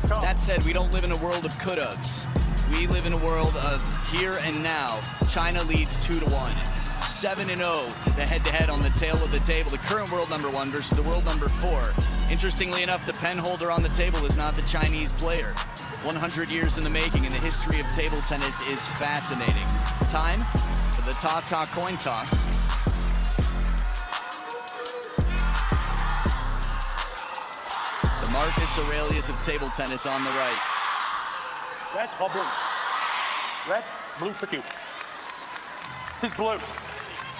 That said, we don't live in a world of could-haves. We live in a world of here and now. China leads 2-1. 7-0, the head-to-head on the tail of the table. The current world number 1 versus the world number 4. Interestingly enough, the pen holder on the table is not the Chinese player. 100 years in the making, and the history of table tennis is fascinating. Time for the Ta-Ta coin toss. The Marcus Aurelius of table tennis on the right. Red or blue? Red, blue for you. This is blue.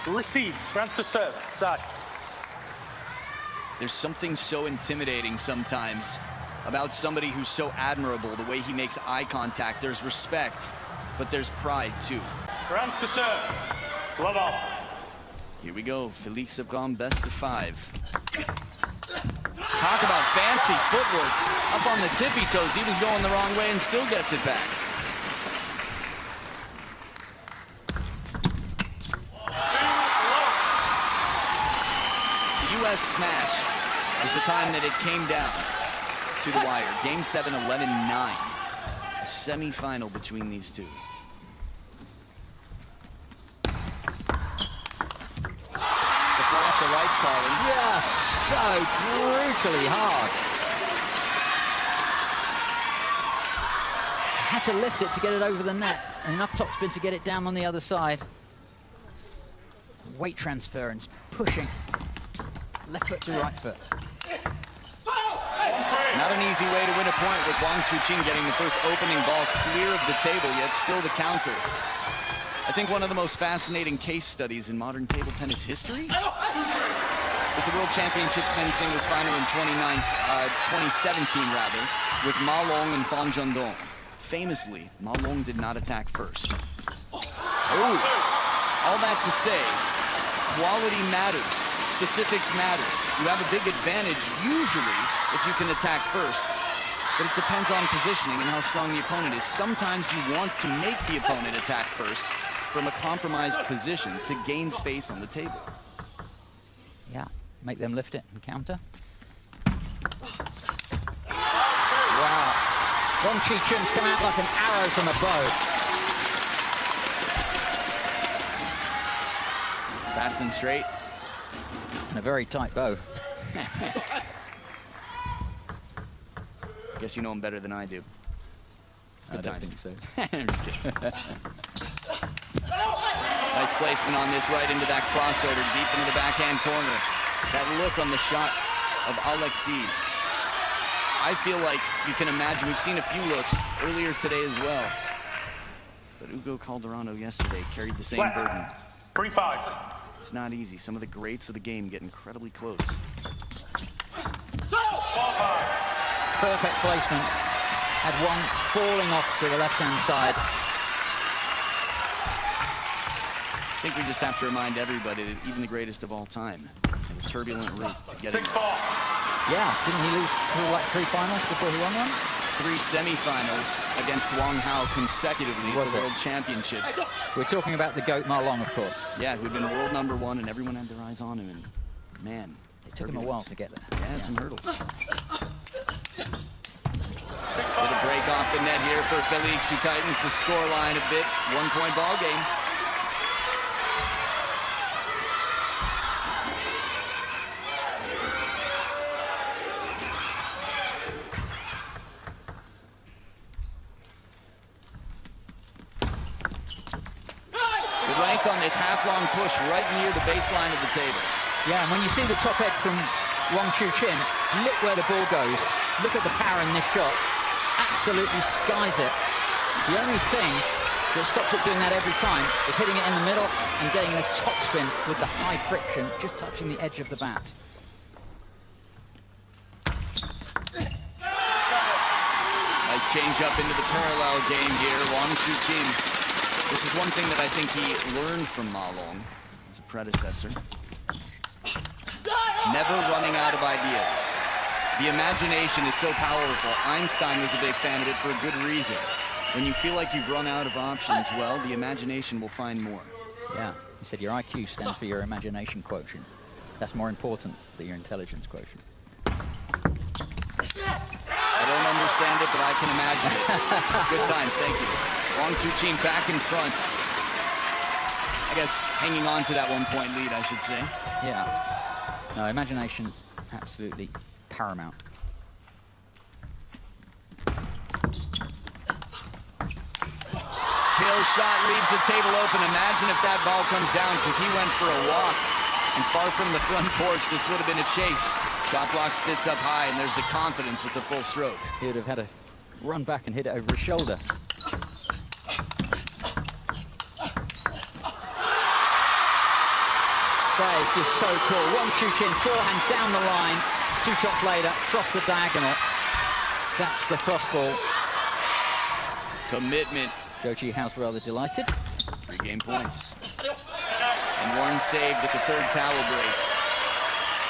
Receive, transfer serve, side. There's something so intimidating sometimes about somebody who's so admirable, the way he makes eye contact. There's respect, but there's pride too. Transfer serve, love all. Here we go, Felix have gone best of 5. Talk about fancy footwork. Up on the tippy toes, he was going the wrong way and still gets it back. The US smash was the time that it came down to the wire. Game 7, 11-9. A semi-final between these two. The flash of light calling. Yes, so brutally hard. Had to lift it to get it over the net. Enough topspin to get it down on the other side. Weight transference, pushing. Left foot to right foot. Not an easy way to win a point, with Chuqin getting the first opening ball clear of the table, yet still the counter. I think one of the most fascinating case studies in modern table tennis history was the World Championships men's singles final in 2017 rather, with Ma Long and Fan Zhendong. Famously, Ma Long did not attack first. Ooh. All that to say, quality matters, specifics matter. You have a big advantage usually if you can attack first, but it depends on positioning and how strong the opponent is. Sometimes you want to make the opponent attack first from a compromised position to gain space on the table. Yeah, make them lift it and counter. Wow. Chuqin's come out like an arrow from a bow. Fast and straight. And a very tight bow. I guess you know him better than I do. Good I don't times. think so. I'm just kidding. Nice placement on this, right into that crossover, deep into the backhand corner. That look on the shot of Alexis. I feel like you can imagine, we've seen a few looks earlier today as well. But Hugo Calderano yesterday carried the same burden. 3-5. It's not easy. Some of the greats of the game get incredibly close. 4-5. Perfect placement. Had one falling off to the left-hand side. I think we just have to remind everybody that even the greatest of all time had a turbulent route to getting 6-4. Yeah, didn't he lose through like 3 finals before he won one? 3 semifinals against Wang Hao consecutively at Was the it? World Championships. We're talking about the GOAT Ma Long, of course. Yeah, who'd been world number 1, and everyone had their eyes on him, and man, It took him a while to get there. Yeah, some hurdles. Bit of break off the net here for Felix, who tightens the scoreline a bit. 1-point ball game. Good length on this half-long push right near the baseline of the table. Yeah, and when you see the top edge from Chuqin, look where the ball goes. Look at the power in this shot. Absolutely skies it. The only thing that stops it doing that every time is hitting it in the middle and getting the top spin with the high friction, just touching the edge of the bat. Nice change up into the parallel game here, Chuqin. This is one thing that I think he learned from Ma Long, his predecessor. Never running out of ideas. The imagination is so powerful. Einstein was a big fan of it for a good reason. When you feel like you've run out of options, well, the imagination will find more. Yeah, he said your IQ stands for your imagination quotient. That's more important than your intelligence quotients. I don't understand it, but I can imagine it. Good times, thank you. Wang Chuqin back in front. I guess hanging on to that 1-point lead, I should say. Yeah. No, imagination, absolutely paramount. Kill shot leaves the table open. Imagine if that ball comes down, because he went for a walk. And far from the front porch, this would have been a chase. Shot block sits up high, and there's the confidence with the full stroke. He would have had to run back and hit it over his shoulder. That is just so cool. Wang Chuqin, forehand down the line. 2 shots later, across the diagonal. That's the cross ball. Commitment. Joji House rather delighted. 3 game points. And 1 saved at the 3rd towel break.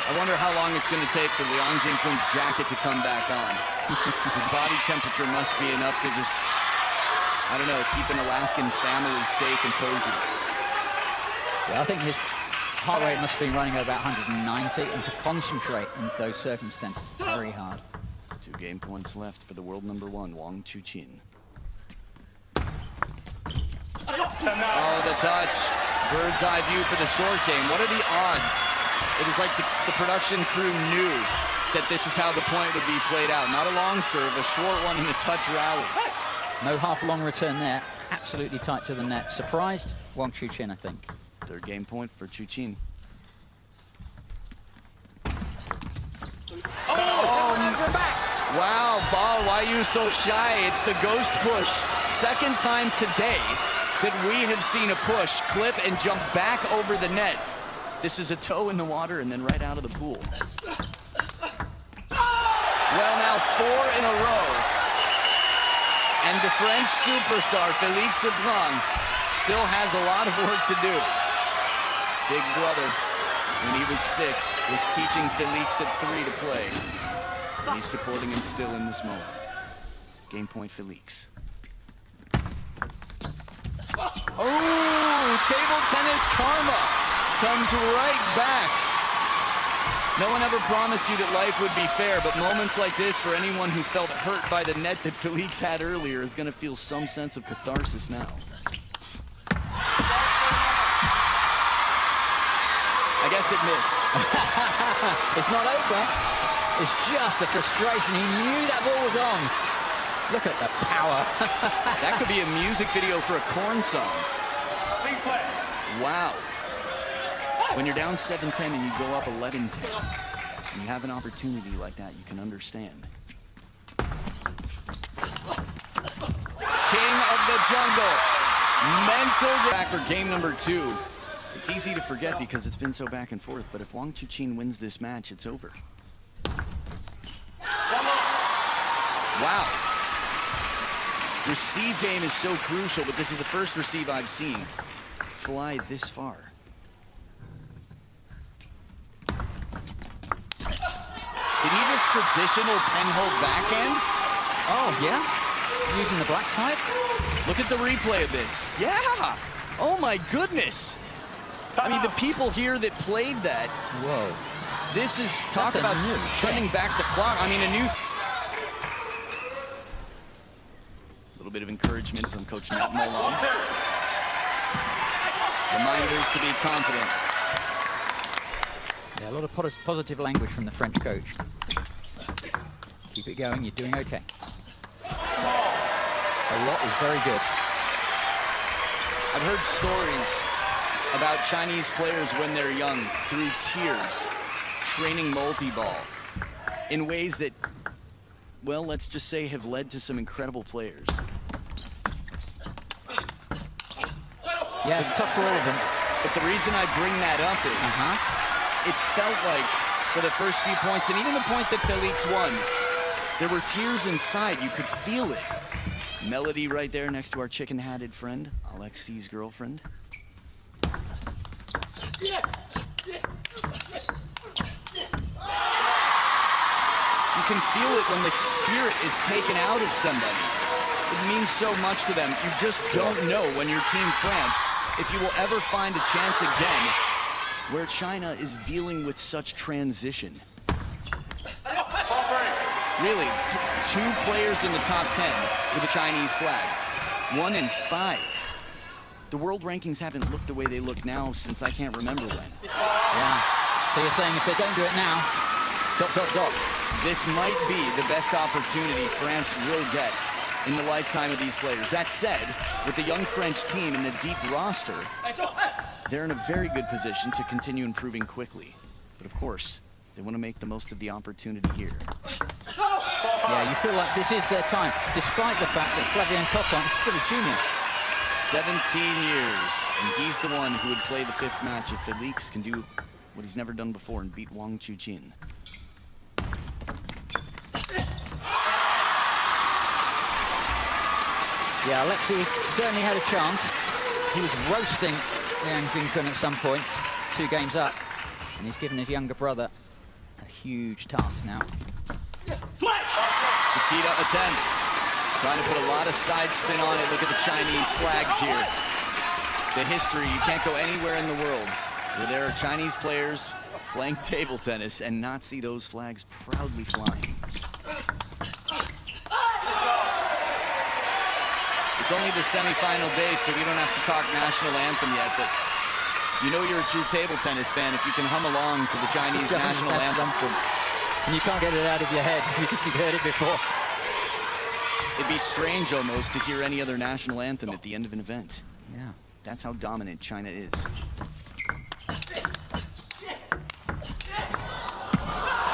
I wonder how long it's going to take for Liang Jingquin's jacket to come back on. His body temperature must be enough to just, I don't know, keep an Alaskan family safe and cozy. Yeah, I think his heart rate must have been running at about 190, and to concentrate in those circumstances, very hard. 2 game points left for the world #1, Wang Chuqin. Oh, the touch. Bird's eye view for the short game. What are the odds? It was like the production crew knew that this is how the point would be played out. Not a long serve, a short one and a touch rally. No half-long return there. Absolutely tight to the net. Surprised Wang Chuqin, I think. 3rd game point for Chuqin. We're back. Wow, ball, why are you so shy? It's the ghost push. 2nd time today that we have seen a push, clip, and jump back over the net. This is a toe in the water and then right out of the pool. Well, now 4 in a row. And the French superstar, Felix LEBRUN, still has a lot of work to do. Big brother, when he was 6, was teaching Felix at 3 to play. And he's supporting him still in this moment. Game point, Felix. Oh, table tennis karma comes right back. No one ever promised you that life would be fair, but moments like this, for anyone who felt hurt by the net that Felix had earlier, is going to feel some sense of catharsis now. I guess it missed. It's not over. It's just the frustration. He knew that ball was on. Look at the power. That could be a music video for a corn song. Please play. Wow. When you're down 7-10 and you go up 11-10, and you have an opportunity like that, you can understand. King of the jungle. Mental back for game #2. It's easy to forget because it's been so back and forth, but if Wang Chuqin wins this match, it's over. Wow. Receive game is so crucial, but this is the first receive I've seen fly this far. Did he just traditional penhold backhand? Oh, yeah? Using the black side? Look at the replay of this. Yeah. Oh my goodness. I mean, the people here that played that. Whoa. This is, talk That's a about new turning back the clock. I mean, a new. Little bit of encouragement from Coach Matt Molon. Reminders to be confident. Yeah, a lot of positive language from the French coach. Keep it going, you're doing okay. A lot is very good. I've heard stories about Chinese players when they're young through tears, training multi-ball in ways that, well, let's just say have led to some incredible players. Yeah, it's tough for all of them. But the reason I bring that up is it felt like for the first few points, and even the point that Felix won, there were tears inside. You could feel it. Melody right there next to our chicken-hatted friend, Alexi's girlfriend. You can feel it when the spirit is taken out of somebody. It means so much to them. You just don't know when you're Team France if you will ever find a chance again where China is dealing with such transition. Really, two players in the top 10 with a Chinese flag. 1 in 5. The world rankings haven't looked the way they look now since I can't remember when. Yeah. So you're saying if they don't do it now, ... This might be the best opportunity France will get in the lifetime of these players. That said, with the young French team and the deep roster, they're in a very good position to continue improving quickly. But of course, they want to make the most of the opportunity here. Yeah, you feel like this is their time, despite the fact that Flavien Cotton is still a junior. 17 years, and he's the one who would play the 5th match if Felix can do what he's never done before and beat WANG Chuqin. Yeah, Alexei certainly had a chance. He was roasting Liang Jingchun at some point, 2 games up, and he's given his younger brother a huge task now. Chiquita attempt. Trying to put a lot of side spin on it. Look at the Chinese flags here. The history, you can't go anywhere in the world where there are Chinese players playing table tennis and not see those flags proudly flying. It's only the semifinal day, so we don't have to talk national anthem yet, but you know you're a true table tennis fan if you can hum along to the Chinese national anthem. And you can't get it out of your head because you've heard it before. It'd be strange almost to hear any other national anthem at the end of an event. Yeah. That's how dominant China is.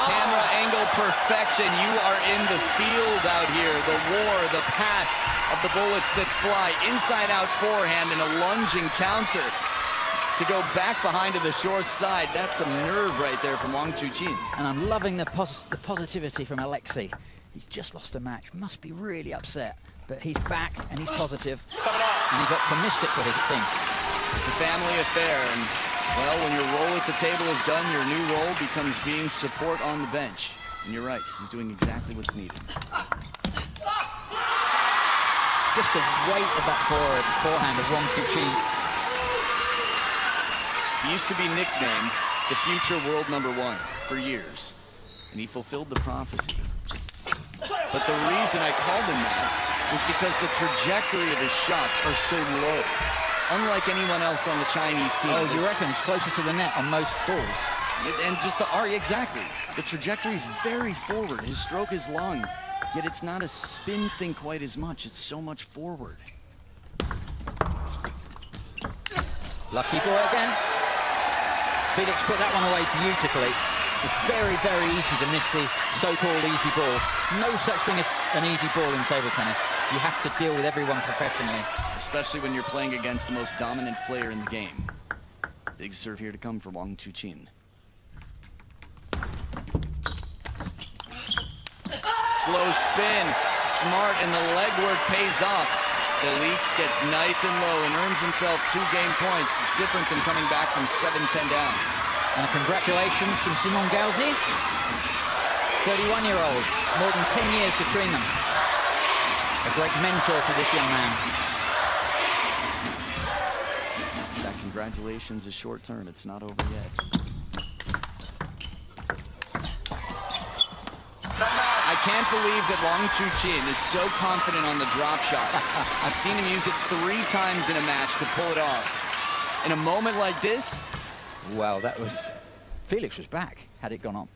Camera angle perfection. You are in the field out here. The war, the path of the bullets that fly. Inside out forehand and a lunging counter to go back behind to the short side. That's some nerve right there from WANG Chuqin. And I'm loving the positivity from Alexei. He's just lost a match, must be really upset, but he's back and he's positive and he's optimistic for his team. It's a family affair, and well, when your role at the table is done, your new role becomes being support on the bench. And you're right, he's doing exactly what's needed. Just the weight of that forehand of WANG Chuqin. He used to be nicknamed the future world #1 for years, and he fulfilled the prophecy. But the reason I called him that was because the trajectory of his shots are so low, unlike anyone else on the Chinese team. Oh, you reckon it's closer to the net on most balls? And just the exactly. The trajectory is very forward. His stroke is long, yet it's not a spin thing quite as much. It's so much forward. Lucky boy again. Felix put that one away beautifully. It's very, very easy to miss the so-called easy ball. No such thing as an easy ball in table tennis. You have to deal with everyone professionally. Especially when you're playing against the most dominant player in the game. Big serve here to come for WANG Chuqin. Slow spin, smart, and the legwork pays off. Felix gets nice and low and earns himself 2 game points. It's different than coming back from 7-10 down. And congratulations from Simon Gauzy, 31-year-old, more than 10 years between them. A great mentor for this young man. That congratulations is short-term, it's not over yet. I can't believe that WANG Chuqin is so confident on the drop shot. I've seen him use it 3 times in a match to pull it off. In a moment like this, wow, that was... Felix was back, had it gone on.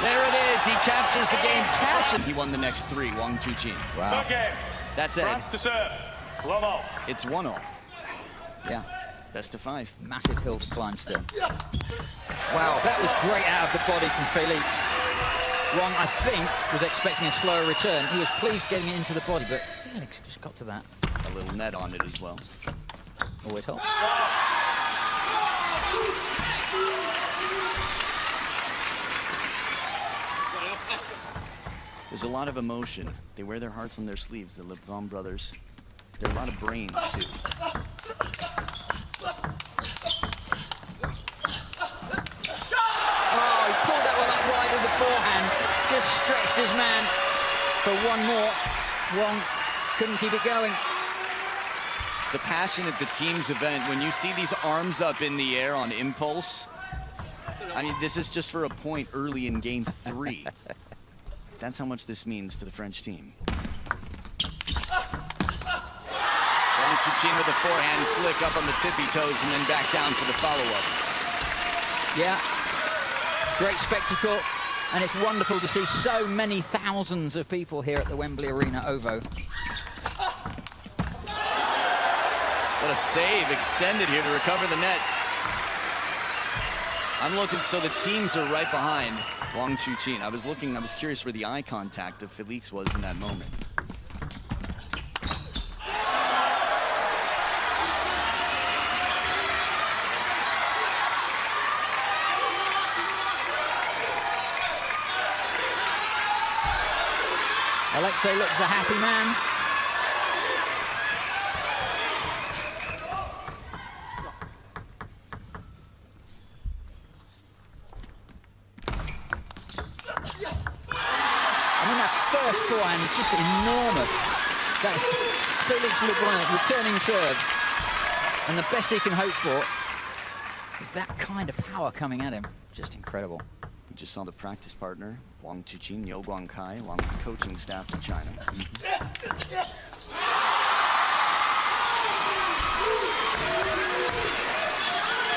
There it is, he captures the game, cash, and he won the next 3, WANG Chuqin. Wow. Okay. That's it. France to serve. 1-0. It's 1-0. Yeah. Best of 5. Massive hill to climb still. Wow, that was great out of the body from Felix. WANG, I think, was expecting a slower return. He was pleased getting it into the body, but Felix just got to that. A little net on it as well. Always helps. There's a lot of emotion. They wear their hearts on their sleeves, the LEBRUN brothers. There are a lot of brains, too. Oh, he pulled that one up wide with the forehand. Just stretched his man for one more. WANG couldn't keep it going. The passion at the team's event, when you see these arms up in the air on impulse, I mean, this is just for a point early in game 3. That's how much this means to the French team. Chuqin with a forehand flick up on the tippy toes and then back down for the follow-up. Yeah, great spectacle, and it's wonderful to see so many thousands of people here at the Wembley Arena OVO. What a save, extended here to recover the net. I'm looking, so the teams are right behind Wang Chuqin. I was curious where the eye contact of Felix was in that moment. Alexei looks a happy man. I mean, that first forehand is just enormous. That's Felix LEBRUN returning serve. And the best he can hope for is that kind of power coming at him. Just incredible. We just saw the practice partner, Wang Chuqin, Yo Guang Kai, along with the coaching staff from China.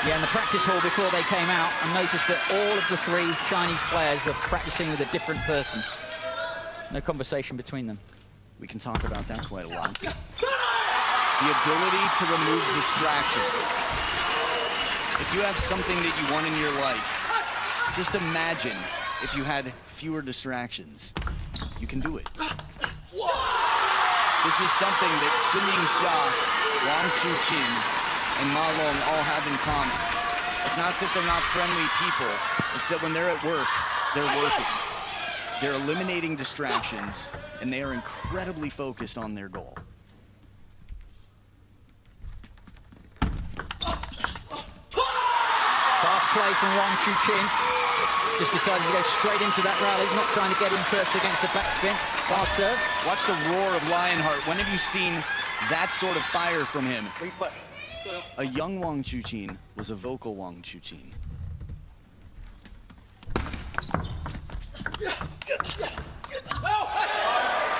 Yeah, in the practice hall before they came out, I noticed that all of the 3 Chinese players were practicing with a different person. No conversation between them. We can talk about that quite a lot. The ability to remove distractions. If you have something that you want in your life, just imagine if you had fewer distractions. You can do it. This is something that Sun Ying-sha, Wang Chuqin, and Ma Long all have in common. It's not that they're not friendly people, it's that when they're at work, they're working. They're eliminating distractions, and they are incredibly focused on their goal. Fast play from Wang Chuqin. Just decided to go straight into that rally, not trying to get him first against the backspin. Fast serve. Watch the roar of Lionheart. When have you seen that sort of fire from him? A young Wang Chuqin was a vocal Wang Chuqin.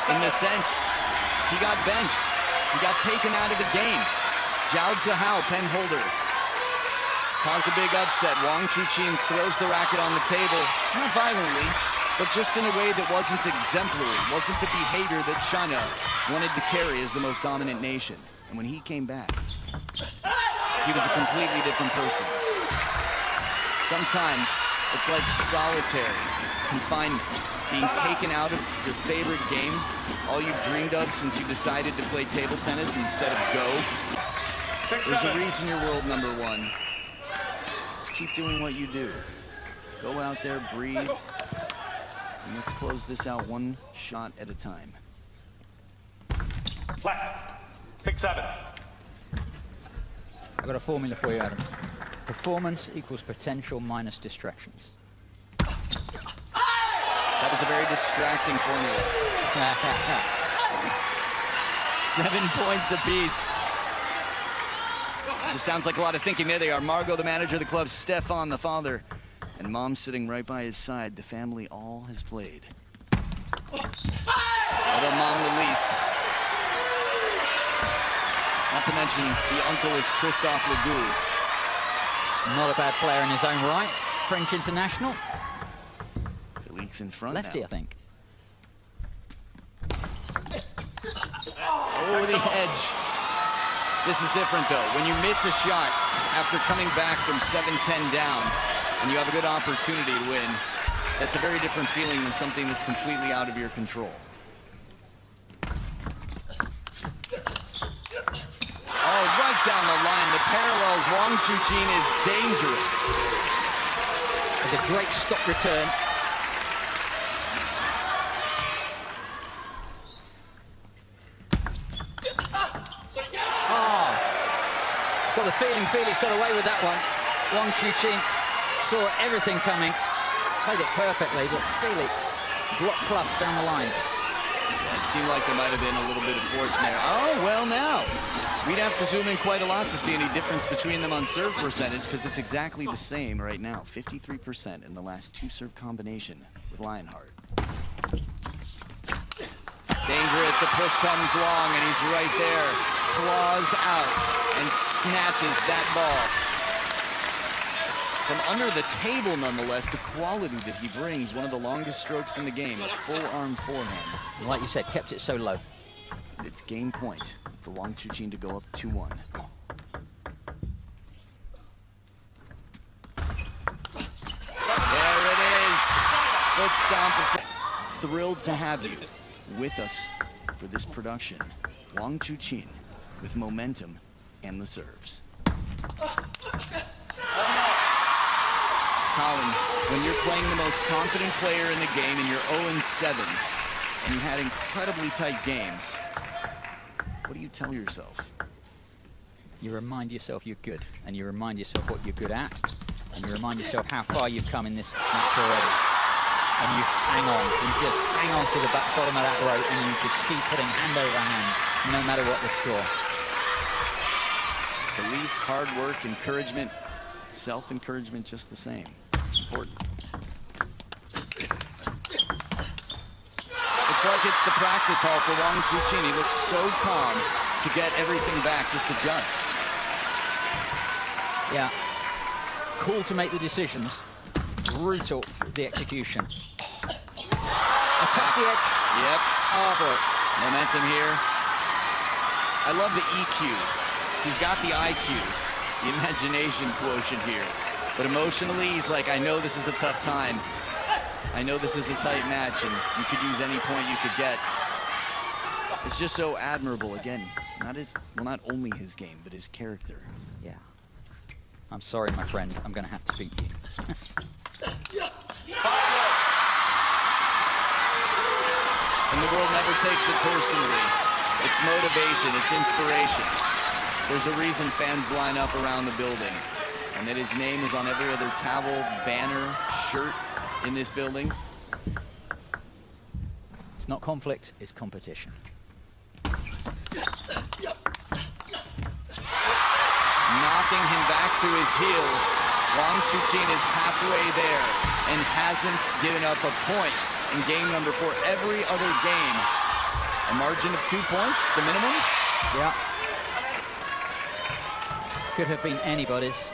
In the sense, he got benched. He got taken out of the game. Zhao Zihao, pen holder, caused a big upset. Wang Chuqin throws the racket on the table, not violently, but just in a way that wasn't exemplary, wasn't the behavior that China wanted to carry as the most dominant nation. And when he came back, he was a completely different person. Sometimes it's like solitary confinement, being taken out of your favorite game, all you've dreamed of since you decided to play table tennis instead of Go. There's a reason you're world #1. Just keep doing what you do. Go out there, breathe, and let's close this out one shot at a time. Left. Pick 7. I've got a formula for you, Adam. Performance equals potential minus distractions. That was a very distracting formula. 7 points apiece. Just sounds like a lot of thinking. There they are. Margot, the manager of the club, Stefan, the father, and Mom sitting right by his side. The family all has played. Although Mom the least. Not to mention, the uncle is Christophe Legout. Not a bad player in his own right. French international. Felix in front Lefty, now. I think. Oh, the edge. This is different, though. When you miss a shot after coming back from 7-10 down and you have a good opportunity to win, that's a very different feeling than something that's completely out of your control. Oh, right down the line. The parallels. Wang Chuqin is dangerous. It's a great stop return. Got the feeling Felix got away with that one. Wang Chuqin saw everything coming, played it perfectly, but Felix block plus down the line. It seemed like there might have been a little bit of fortune there. Oh, well now. We'd have to zoom in quite a lot to see any difference between them on serve percentage, because it's exactly the same right now. 53% in the last 2 serve combination with Lionheart. Dangerous, the push comes long, and he's right there. Claws out and snatches that ball. From under the table, nonetheless, the quality that he brings, one of the longest strokes in the game, a full-arm forehand. Like you said, kept it so low. It's game point for Wang Chuqin to go up 2-1. There it is. Foot stomp. Thrilled to have you with us for this production. Wang Chuqin with momentum and the serves. Colin, when you're playing the most confident player in the game and you're 0-7, and you had incredibly tight games, what do you tell yourself? You remind yourself you're good, and you remind yourself what you're good at, and you remind yourself how far you've come in this match already. And you hang on, you just hang on to the bottom of that rope, and you just keep putting hand over hand, no matter what the score. Belief, hard work, encouragement, self-encouragement just the same. Important. It's like it's the practice hall for Wang Chuqin. He looks so calm to get everything back, just adjust. Yeah. Cool to make the decisions. Brutal the execution. Attacks the edge. Yep. Oh boy. Momentum here. I love the EQ. He's got the IQ, the imagination quotient here. But emotionally, he's like, I know this is a tough time. I know this is a tight match, and you could use any point you could get. It's just so admirable. Again, not only his game, but his character. Yeah. I'm sorry, my friend. I'm going to have to beat you. And the world never takes it personally. It's motivation, it's inspiration. There's a reason fans line up around the building, and that his name is on every other towel, banner, shirt in this building. It's not conflict, it's competition. Knocking him back to his heels. Wang Chuqin is halfway there and hasn't given up a point in game number 4 every other game. A margin of 2 points, the minimum? Yeah. Could have been anybody's.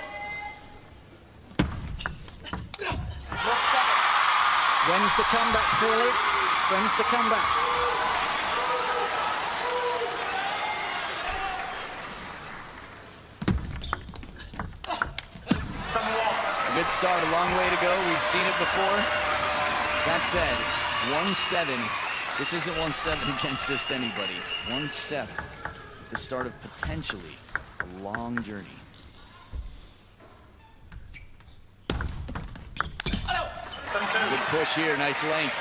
When's the comeback, Felix? When's the comeback? A good start, a long way to go. We've seen it before. That said, 1-7. This isn't 1-7 against just anybody. One step at the start of potentially a long journey. Good push here, nice length.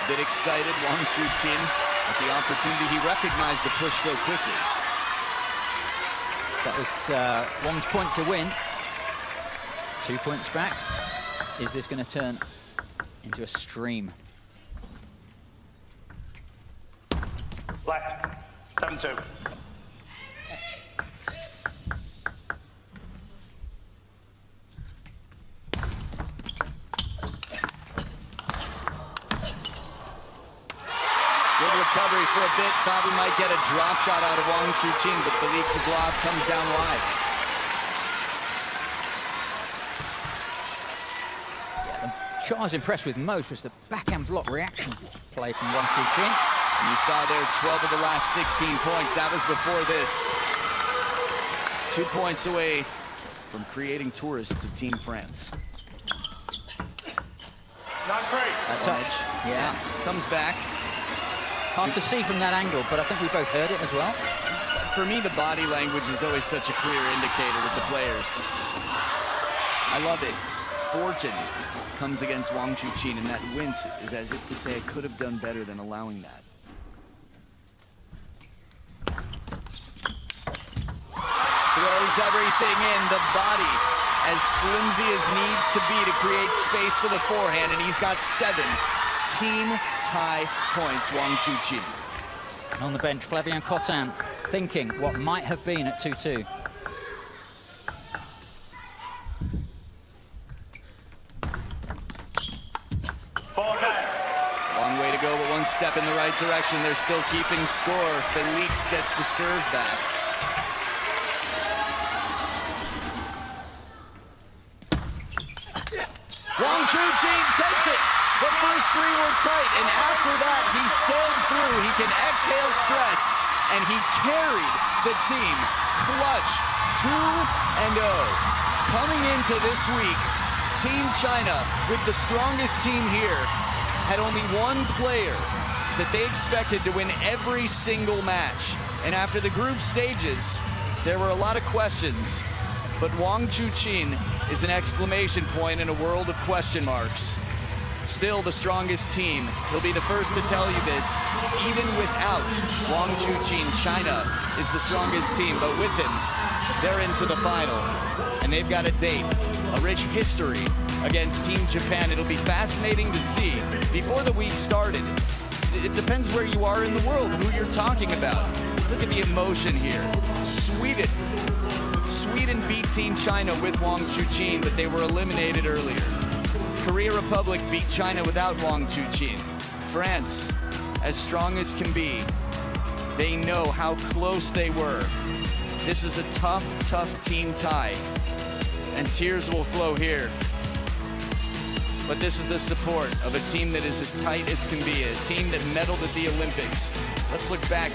A bit excited, Wang Chuqin at the opportunity. He recognized the push so quickly. That was Wang's point to win. 2 points back. Is this going to turn into a stream? Left. 7-2. Good recovery for a bit. Thought we might get a drop shot out of Wang Chuqin, but Felix's lob comes down wide. Shot I was impressed with most was the backhand block reaction play from Wang Chuqin. And you saw there 12 of the last 16 points. That was before this. 2 points away from creating tourists of Team France. 9-3. That's Edge. Yeah. Comes back. Hard to see from that angle, but I think we both heard it as well. For me, the body language is always such a clear indicator with the players. I love it. Fortune comes against Wang Chuqin, and that wince is as if to say I could have done better than allowing that. Throws everything in, the body as flimsy as needs to be to create space for the forehand, and he's got 7 team tie points, Wang Chuqin. On the bench, Flavien Cotin thinking what might have been at 2-2. Long way to go, but one step in the right direction. They're still keeping score. Felix gets the serve back. Chuqin takes it. The first three were tight, and after that, he sailed through. He can exhale stress, and he carried the team. Clutch, 2-0. Coming into this week, Team China, with the strongest team here, had only one player that they expected to win every single match. And after the group stages, there were a lot of questions. But Wang Chuqin is an exclamation point in a world of question marks. Still the strongest team. He'll be the first to tell you this. Even without Wang Chuqin, China is the strongest team. But with him, they're into the final. And they've got a date, a rich history against Team Japan. It'll be fascinating to see. Before the week started, it depends where you are in the world, who you're talking about. Look at the emotion here. Sweden beat Team China with Wang Chuqin, but they were eliminated earlier. Korea Republic beat China without Wang Chuqin. France, as strong as can be, they know how close they were. This is a tough, tough team tie, and tears will flow here. But this is the support of a team that is as tight as can be, a team that medaled at the Olympics. Let's look back.